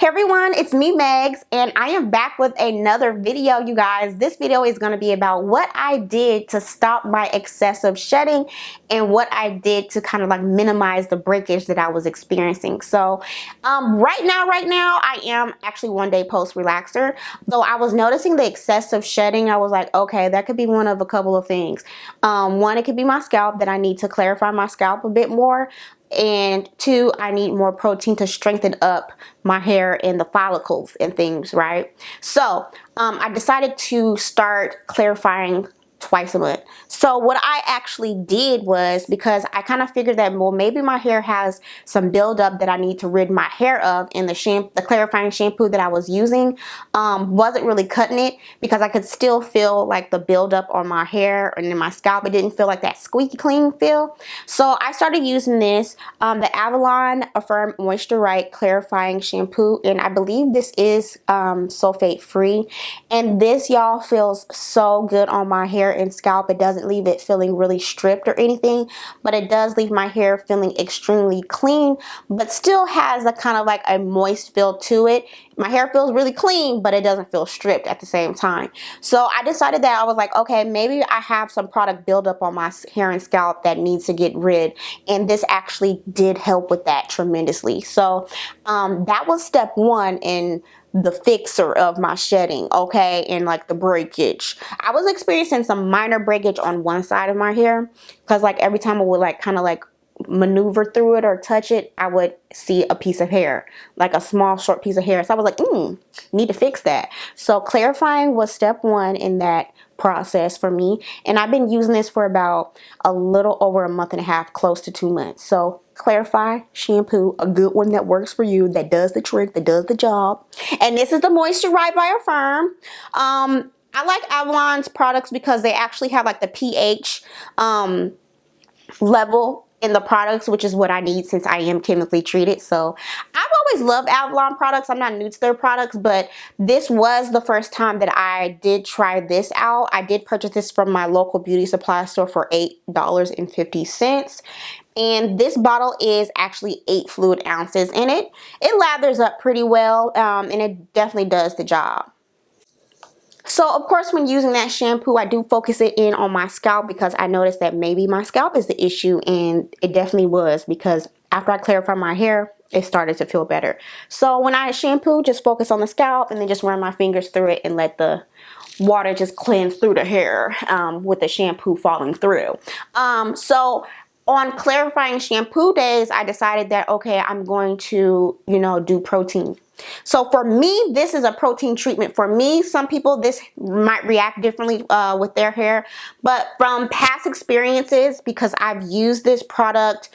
Hey everyone, it's me Megs, and I am back with another video, you guys. This video is going to be about what I did to stop my excessive shedding and what I did to kind of like minimize the breakage that I was experiencing. So right now I am actually 1 day post relaxer. So I was noticing the excessive shedding. I was like, okay, that could be one of a couple of things. One, it could be my scalp, that I need to clarify my scalp a bit more. And two, I need more protein to strengthen up my hair and the follicles and things, right? So I decided to start clarifying twice a month. So what I actually did was, because I kind of figured that, well, maybe my hair has some buildup that I need to rid my hair of, and the clarifying shampoo that I was using wasn't really cutting it, because I could still feel like the buildup on my hair and in my scalp. It didn't feel like that squeaky clean feel. So I started using this, the Affirm MoisturRight clarifying shampoo, and I believe this is sulfate free, and this, y'all, feels so good on my hair and scalp. It doesn't leave it feeling really stripped or anything, but it does leave my hair feeling extremely clean, but still has a kind of like a moist feel to it. My hair feels really clean, but it doesn't feel stripped at the same time. So I decided that I was like, okay, maybe I have some product buildup on my hair and scalp that needs to get rid, and this actually did help with that tremendously. So that was step one in the fixer of my shedding, okay, and like the breakage. I was experiencing some minor breakage on one side of my hair, because like every time I would like kind of like maneuver through it or touch it, I would see a piece of hair, like a small short piece of hair. So I was like, need to fix that. So clarifying was step one in that process for me, and I've been using this for about a little over a month and a half, close to 2 months. So clarify shampoo, a good one that works for you, that does the trick, that does the job. And this is the MoisturRight by Affirm. I like Avalon's products because they actually have like the pH level in the products, which is what I need since I am chemically treated. So I've always loved Avalon products. I'm not new to their products, but this was the first time that I did try this out. I did purchase this from my local beauty supply store for $8.50. And this bottle is actually 8 fluid ounces, and it lathers up pretty well, and it definitely does the job. So of course, when using that shampoo, I do focus it in on my scalp, because I noticed that maybe my scalp is the issue, and it definitely was, because after I clarified my hair, it started to feel better. So when I shampoo, just focus on the scalp and then just run my fingers through it and let the water just cleanse through the hair with the shampoo falling through. So on clarifying shampoo days, I decided that, okay, I'm going to, do protein. So for me, this is a protein treatment for me. Some people, this might react differently with their hair, but from past experiences, because I've used this product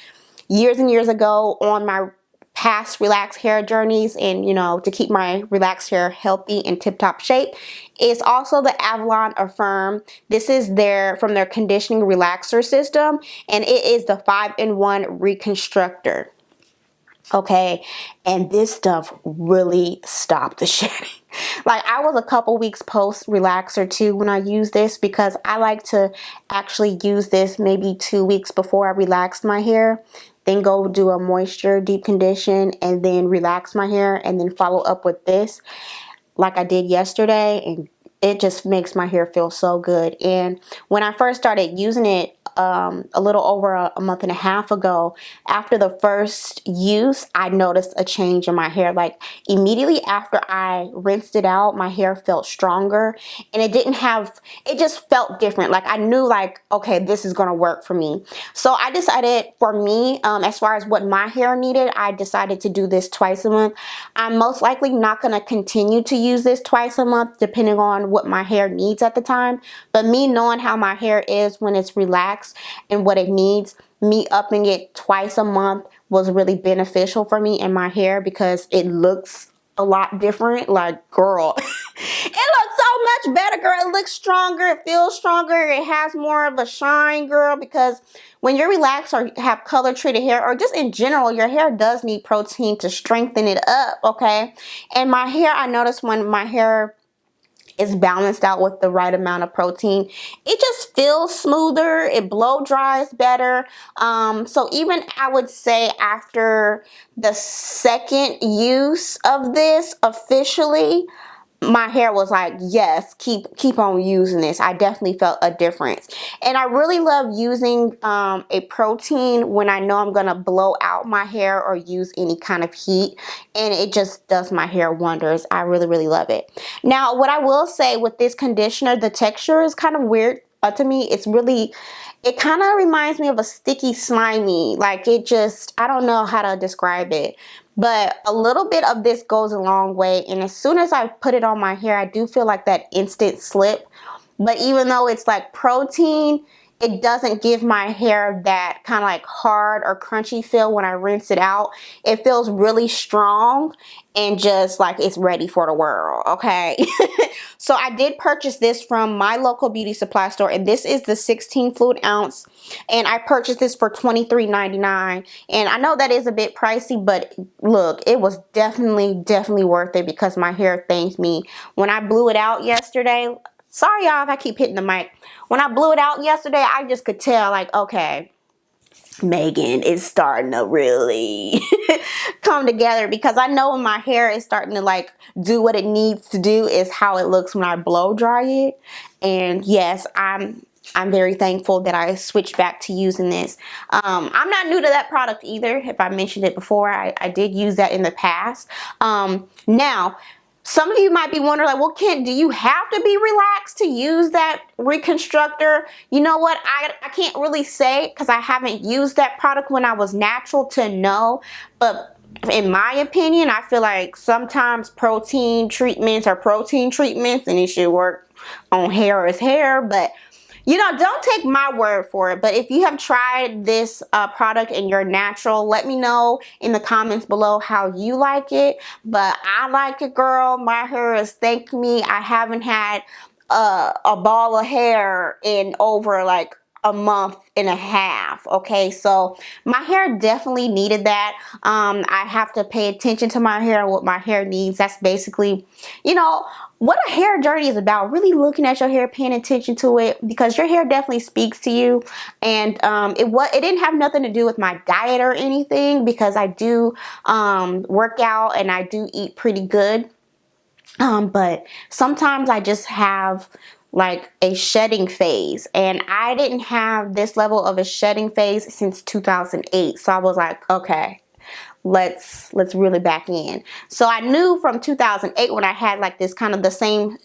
years and years ago on my past relaxed hair journeys, and to keep my relaxed hair healthy and tip-top shape, is also the Avalon Affirm. This is from their conditioning relaxer system, and it is the 5-in-1 Reconstructor. Okay, and this stuff really stopped the shedding. Like, I was a couple weeks post relaxer too when I used this, because I like to actually use this maybe 2 weeks before I relax my hair, then go do a moisture deep condition, and then relax my hair, and then follow up with this like I did yesterday, and it just makes my hair feel so good. And when I first started using it a little over a month and a half ago, after the first use, I noticed a change in my hair. Like, immediately after I rinsed it out, my hair felt stronger, and it just felt different. Like, I knew, like, okay, this is gonna work for me. So I decided, for me, as far as what my hair needed, I decided to do this twice a month. I'm most likely not gonna continue to use this twice a month, depending on what my hair needs at the time. But me knowing how my hair is when it's relaxed and what it needs, me upping it twice a month was really beneficial for me and my hair, because it looks a lot different. Like, girl, it looks so much better, girl. It looks stronger, it feels stronger, it has more of a shine, girl, because when you're relaxed or have color treated hair, or just in general, your hair does need protein to strengthen it up, okay? And my hair, I noticed when my hair It's balanced out with the right amount of protein. It just feels smoother. It blow dries better. So even I would say after the second use of this officially, my hair was like, yes, keep on using this. I definitely felt a difference. And I really love using a protein when I know I'm gonna blow out my hair or use any kind of heat, and it just does my hair wonders. I really love it. Now, what I will say with this conditioner, the texture is kind of weird to me. It kind of reminds me of a sticky slimy, like it just, I don't know how to describe it. But a little bit of this goes a long way, and as soon as I put it on my hair, I do feel like that instant slip. But even though it's like protein, it doesn't give my hair that kind of like hard or crunchy feel when I rinse it out. It feels really strong and just like it's ready for the world, okay? So I did purchase this from my local beauty supply store, and this is the 16 fluid ounce, and I purchased this for $23.99. And I know that is a bit pricey, but look, it was definitely worth it because my hair thanked me. When I blew it out yesterday, sorry y'all if I keep hitting the mic. When I blew it out yesterday, I just could tell, like, okay, Megan is starting to really come together, because I know when my hair is starting to like do what it needs to do is how it looks when I blow dry it. And yes, I'm very thankful that I switched back to using this. I'm not new to that product either. If I mentioned it before, I did use that in the past. Now, some of you might be wondering, like, well, Kent, do you have to be relaxed to use that reconstructor? You know what? I can't really say because I haven't used that product when I was natural to know. But in my opinion, I feel like sometimes protein treatments are protein treatments and it should work on hair as hair. But you know, don't take my word for it, but if you have tried this product and you're natural, let me know in the comments below how you like it. But I like it, girl. My hair has thanked me. I haven't had a ball of hair in over like a month and a half. Okay, so my hair definitely needed that. I have to pay attention to my hair and what my hair needs. That's basically, you know, what a hair journey is about. Really looking at your hair, paying attention to it, because your hair definitely speaks to you. And it didn't have nothing to do with my diet or anything, because I do work out and I do eat pretty good. But sometimes I just have like a shedding phase, and I didn't have this level of a shedding phase since 2008. So I was like, okay, let's really back in. So I knew from 2008, when I had like this kind of the same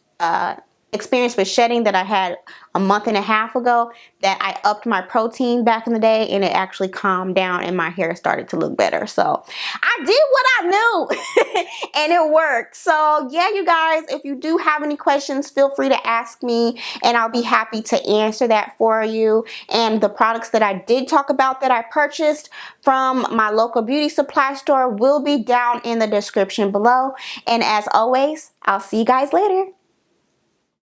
experience with shedding that I had a month and a half ago, that I upped my protein back in the day, and it actually calmed down and my hair started to look better. So I did what I knew and it worked. So yeah, you guys, if you do have any questions, feel free to ask me and I'll be happy to answer that for you. And the products that I did talk about that I purchased from my local beauty supply store will be down in the description below. And as always, I'll see you guys later.